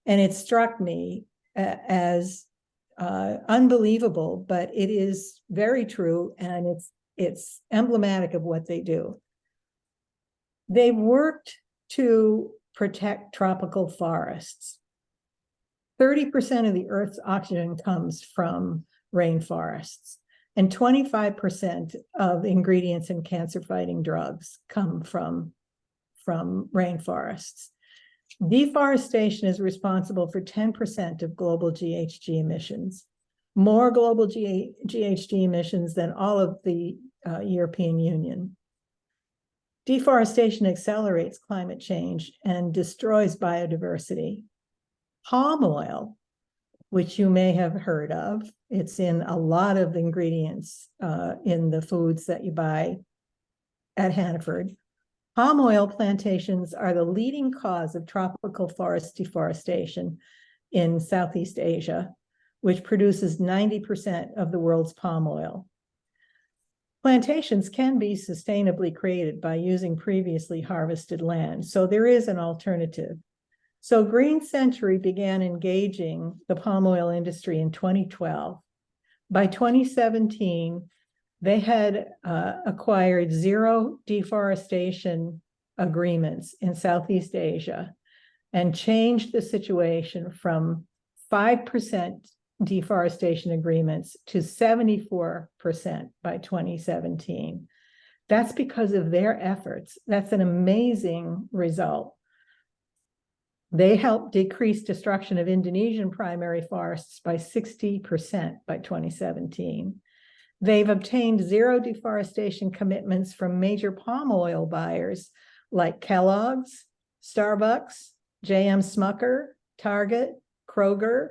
Speaker 3: and it struck me as unbelievable, but it is very true, and it's emblematic of what they do. They worked to protect tropical forests. 30% of the Earth's oxygen comes from rainforests, and 25% of ingredients in cancer-fighting drugs come from rainforests. Deforestation is responsible for 10% of global GHG emissions, more global GHG emissions than all of the European Union. Deforestation accelerates climate change and destroys biodiversity. Palm oil, which you may have heard of, it's in a lot of ingredients in the foods that you buy at Hannaford. Palm oil plantations are the leading cause of tropical forest deforestation in Southeast Asia, which produces 90% of the world's palm oil. Plantations can be sustainably created by using previously harvested land, so there is an alternative. So Green Century began engaging the palm oil industry in 2012. By 2017, they had acquired 0 deforestation agreements in Southeast Asia and changed the situation from 5% deforestation agreements to 74% by 2017. That's because of their efforts. That's an amazing result. They helped decrease destruction of Indonesian primary forests by 60% by 2017. They've obtained 0 deforestation commitments from major palm oil buyers like Kellogg's, Starbucks, J.M. Smucker, Target, Kroger,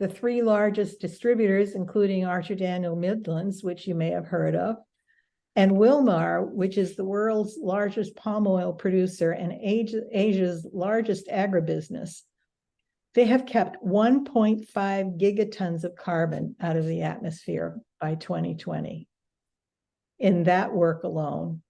Speaker 3: the 3 largest distributors, including Archer Daniel Midlands, which you may have heard of, and Wilmar, which is the world's largest palm oil producer and Asia's largest agribusiness. They have kept 1.5 gigatons of carbon out of the atmosphere by 2020 in that work alone.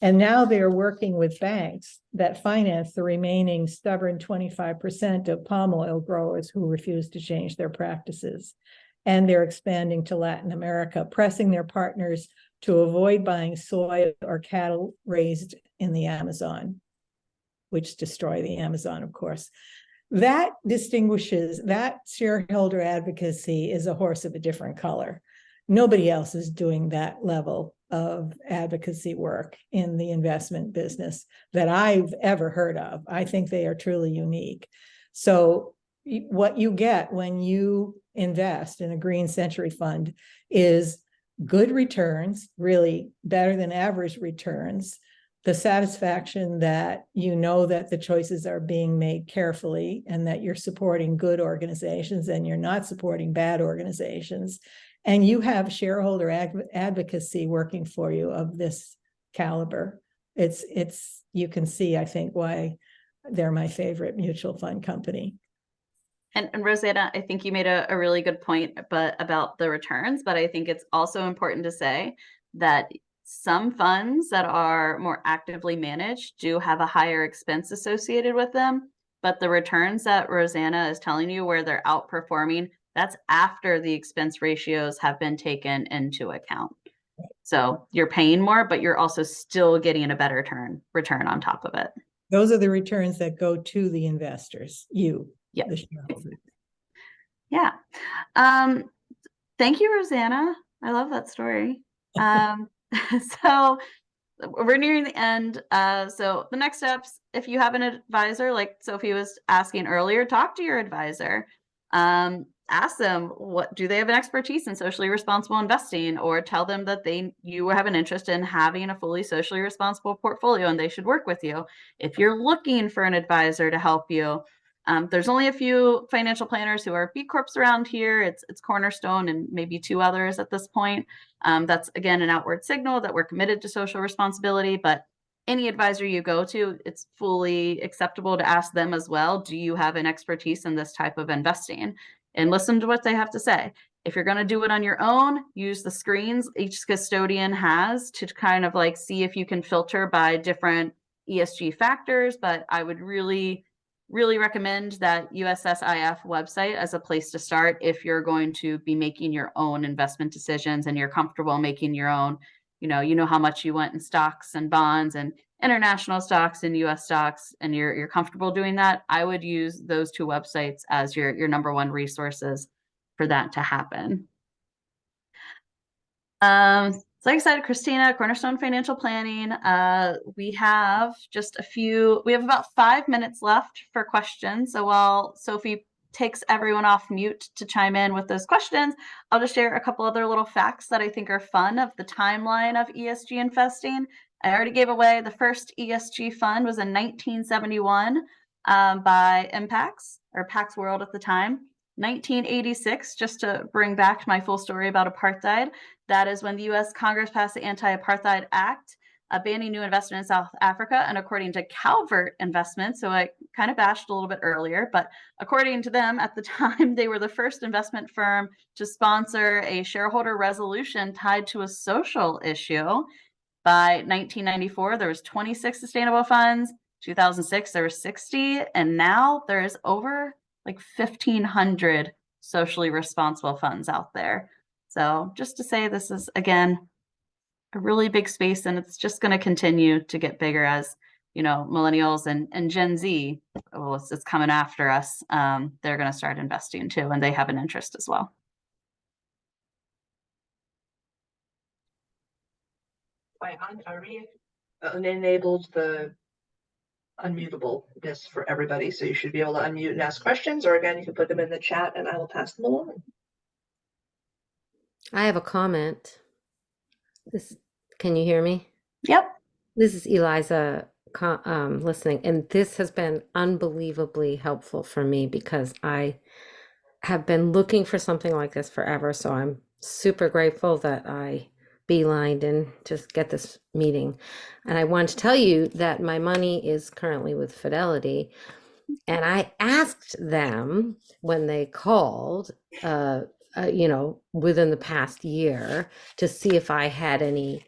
Speaker 3: And now they're working with banks that finance the remaining stubborn 25% of palm oil growers who refuse to change their practices. And they're expanding to Latin America, pressing their partners to avoid buying soy or cattle raised in the Amazon, which destroy the Amazon, of course. That distinguishes, that shareholder advocacy is a horse of a different color. Nobody else is doing that level of advocacy work in the investment business that I've ever heard of. I think they are truly unique. So what you get when you invest in a Green Century fund is good returns, really better than average returns, the satisfaction that you know that the choices are being made carefully and that you're supporting good organizations and you're not supporting bad organizations. And you have shareholder advocacy working for you of this caliber. It's you can see, I think, why they're my favorite mutual fund company.
Speaker 2: And Rozanna, I think you made a really good point about the returns, but I think it's also important to say that some funds that are more actively managed do have a higher expense associated with them, but the returns that Rozanna is telling you where they're outperforming, that's after the expense ratios have been taken into account. So you're paying more, but you're also still getting a better return on top of it.
Speaker 3: Those are the returns that go to the investors, the shareholders.
Speaker 2: Yeah. Thank you, Rozanna. I love that story. So we're nearing the end. So the next steps, if you have an advisor, like Sophie was asking earlier, talk to your advisor. Ask them, what do they have an expertise in socially responsible investing, or tell them that you have an interest in having a fully socially responsible portfolio and they should work with you. If you're looking for an advisor to help you, There's only a few financial planners who are B Corps around here. It's Cornerstone and maybe 2 others at this point. That's again an outward signal that we're committed to social responsibility, but any advisor you go to, it's fully acceptable to ask them as well, do you have an expertise in this type of investing? And listen to what they have to say. If you're going to do it on your own, use the screens each custodian has to kind of like see if you can filter by different ESG factors. But I would really recommend that USSIF website as a place to start if you're going to be making your own investment decisions and you're comfortable making your own, you know how much you want in stocks and bonds and international stocks and US stocks, and you're comfortable doing that. I would use those 2 websites as your number 1 resources for that to happen. So like I said, Christina, Cornerstone Financial Planning, we have about 5 minutes left for questions. So while Sophie takes everyone off mute to chime in with those questions, I'll just share a couple other little facts that I think are fun of the timeline of ESG investing. I already gave away the first ESG fund was in 1971 by Impax or Pax World at the time. 1986, just to bring back my full story about apartheid, that is when the U.S. Congress passed the Anti-Apartheid Act, banning new investment in South Africa. And according to Calvert Investments, so I kind of bashed a little bit earlier, but according to them at the time, they were the first investment firm to sponsor a shareholder resolution tied to a social issue. By 1994, there was 26 sustainable funds. 2006, there were 60. And now there is over like 1,500 socially responsible funds out there. So just to say, this is, again, a really big space, and it's just going to continue to get bigger as, millennials and Gen Z, it's coming after us. They're going to start investing too, and they have an interest as well.
Speaker 1: I already enabled the unmutableness for everybody, so you should be able to unmute and ask questions, or again, you can put them in the chat and I will pass them along.
Speaker 5: I have a comment. Can you hear me?
Speaker 2: Yep.
Speaker 5: This is Eliza listening, and this has been unbelievably helpful for me because I have been looking for something like this forever. So I'm super grateful that I beelined and just get this meeting. And I want to tell you that my money is currently with Fidelity. And I asked them when they called, within the past year to see if I had any,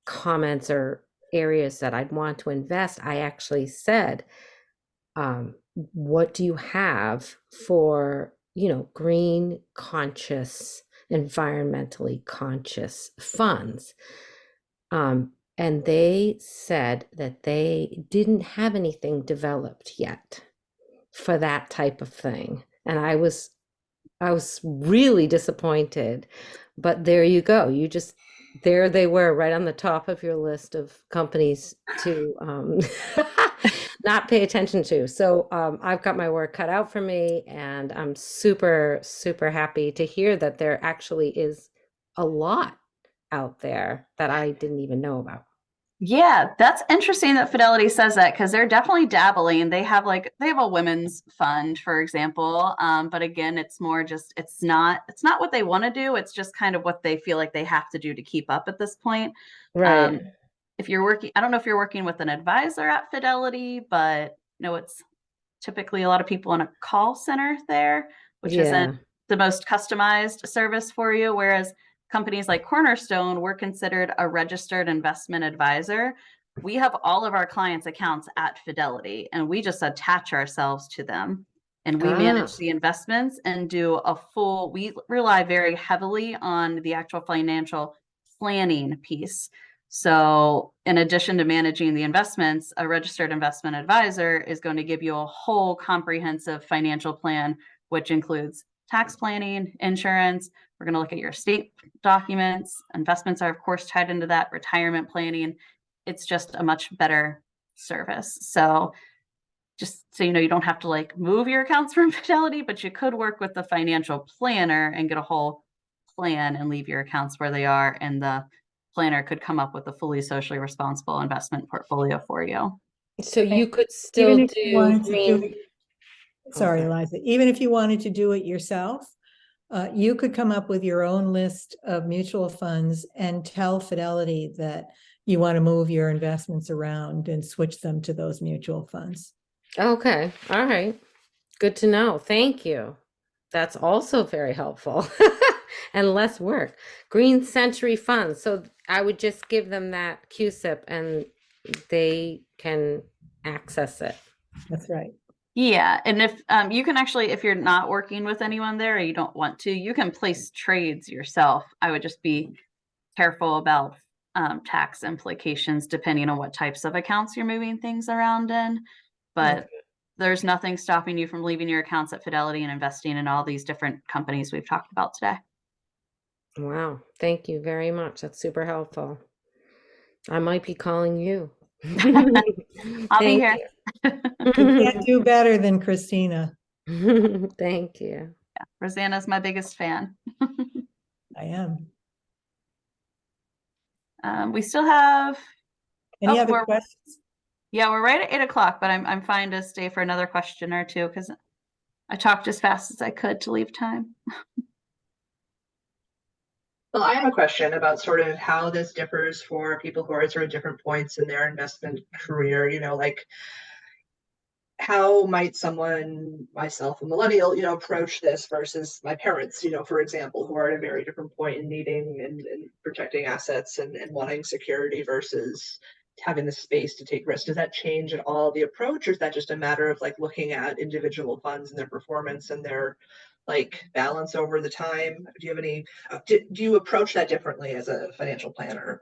Speaker 5: comments or areas that I'd want to invest. I actually said, what do you have for, green conscious, environmentally conscious funds? And they said that they didn't have anything developed yet for that type of thing. And I was really disappointed, but there you go. There they were right on the top of your list of companies to not pay attention to. So I've got my work cut out for me, and I'm super, super happy to hear that there actually is a lot out there that I didn't even know about.
Speaker 2: Yeah, that's interesting that Fidelity says that, because they're definitely dabbling. They have a women's fund, for example. But again, it's more just, it's not what they want to do. It's just kind of what they feel like they have to do to keep up at this point.
Speaker 5: Right.
Speaker 2: If you're working, I don't know if you're working with an advisor at Fidelity, but it's typically a lot of people in a call center there, which isn't the most customized service for you. Whereas companies like Cornerstone, we're considered a registered investment advisor. We have all of our clients' accounts at Fidelity, and we just attach ourselves to them, and we manage the investments and do we rely very heavily on the actual financial planning piece. So in addition to managing the investments, a registered investment advisor is going to give you a whole comprehensive financial plan, which includes tax planning, insurance. We're going to look at your estate documents. Investments are, of course, tied into that, retirement planning. It's just a much better service. So just so you know, you don't have to move your accounts from Fidelity, but you could work with the financial planner and get a whole plan and leave your accounts where they are. And the planner could come up with a fully socially responsible investment portfolio for you.
Speaker 5: So you could still
Speaker 3: Even if you wanted to do Sorry,
Speaker 5: Okay.
Speaker 3: Eliza, even if you wanted to do it yourself, you could come up with your own list of mutual funds and tell Fidelity that you want to move your investments around and switch them to those mutual funds.
Speaker 5: Okay. All right. Good to know. Thank you. That's also very helpful and less work. Green Century Funds. So I would just give them that QSIP and they can access it.
Speaker 3: That's right.
Speaker 2: Yeah, and if you can actually, if you're not working with anyone there or you don't want to, you can place trades yourself. I would just be careful about tax implications depending on what types of accounts you're moving things around in. But
Speaker 3: Okay.
Speaker 2: there's nothing stopping you from leaving your accounts at Fidelity and investing in all these different companies we've talked about today.
Speaker 5: Wow. Thank you very much. That's super helpful. I might be calling you.
Speaker 2: I'll be here.
Speaker 3: You can't do better than Christina.
Speaker 5: Thank you.
Speaker 2: Yeah, Rosanna's my biggest fan.
Speaker 3: I am.
Speaker 2: We still have,
Speaker 3: Any
Speaker 2: Oh,
Speaker 3: other
Speaker 2: we're-
Speaker 3: questions?
Speaker 2: yeah, we're right at 8 o'clock, but I'm fine to stay for another question or two because I talked as fast as I could to leave time.
Speaker 1: Well, I have a question about sort of how this differs for people who are at sort of different points in their investment career, like how might someone, myself, a millennial, approach this versus my parents, for example, who are at a very different point in needing and protecting assets and wanting security versus having the space to take risks. Does that change at all the approach, or is that just a matter of like looking at individual funds and their performance and their like balance over the time? Do you have any, do you approach that differently as a financial planner?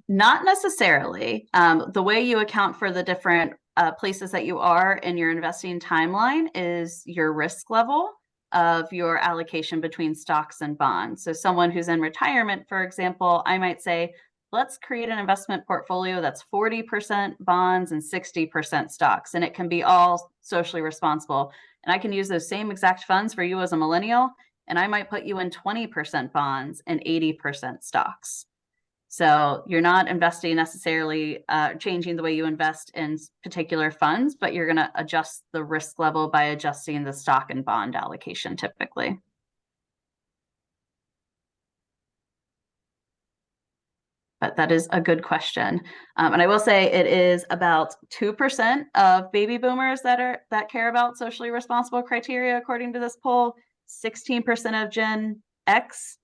Speaker 2: Not necessarily. The way you account for the different places that you are in your investing timeline is your risk level of your allocation between stocks and bonds. So someone who's in retirement, for example, I might say, let's create an investment portfolio that's 40% bonds and 60% stocks, and it can be all socially responsible. And I can use those same exact funds for you as a millennial, and I might put you in 20% bonds and 80% stocks. So you're not investing necessarily changing the way you invest in particular funds, but you're going to adjust the risk level by adjusting the stock and bond allocation typically. But that is a good question. And I will say it is about 2% of baby boomers that care about socially responsible criteria, according to this poll, 16% of Gen X,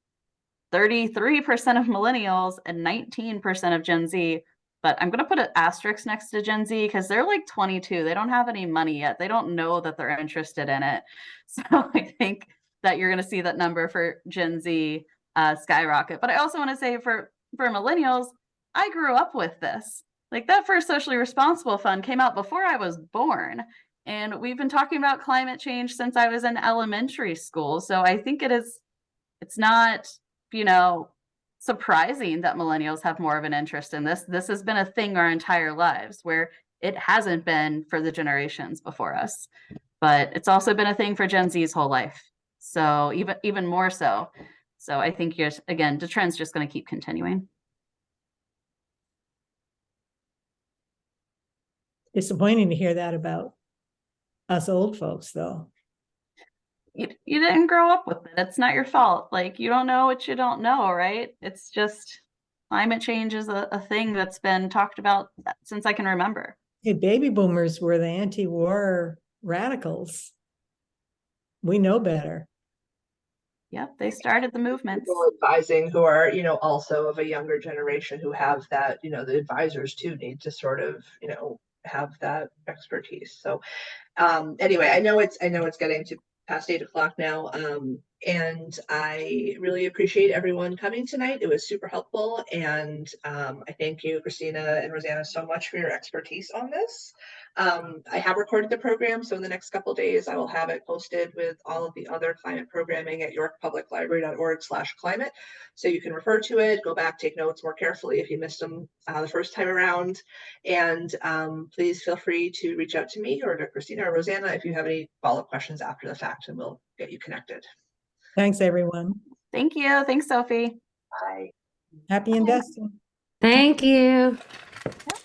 Speaker 2: 33% of millennials, and 19% of Gen Z. But I'm going to put an asterisk next to Gen Z because they're like 22. They don't have any money yet. They don't know that they're interested in it. So I think that you're going to see that number for Gen Z skyrocket. But I also want to say for millennials, I grew up with this. Like that first socially responsible fund came out before I was born. And we've been talking about climate change since I was in elementary school. So I think it's not, surprising that millennials have more of an interest in this. This has been a thing our entire lives where it hasn't been for the generations before us, but it's also been a thing for Gen Z's whole life. So even more so. So I think the trend's just going to keep continuing.
Speaker 3: Disappointing to hear that about us old folks, though.
Speaker 2: You didn't grow up with it. It's not your fault. Like you don't know what you don't know, right? It's just climate change is a thing that's been talked about since I can remember.
Speaker 3: Hey, baby boomers were the anti-war radicals. We know better.
Speaker 2: Yep, they started the movements.
Speaker 1: People advising who are, also of a younger generation who have that, the advisors too need to sort of, have that expertise. So anyway, I know it's getting to past 8 o'clock now. And I really appreciate everyone coming tonight. It was super helpful. And I thank you, Christina and Rozanna, so much for your expertise on this. I have recorded the program, so in the next couple of days, I will have it posted with all of the other climate programming at yorkpubliclibrary.org/climate. So you can refer to it, go back, take notes more carefully if you missed them the first time around. And please feel free to reach out to me or to Christina or Rozanna if you have any follow-up questions after the fact, and we'll get you connected.
Speaker 3: Thanks, everyone.
Speaker 2: Thank you. Thanks, Sophie.
Speaker 1: Bye.
Speaker 3: Happy investing.
Speaker 5: Thank you.
Speaker 2: Yep.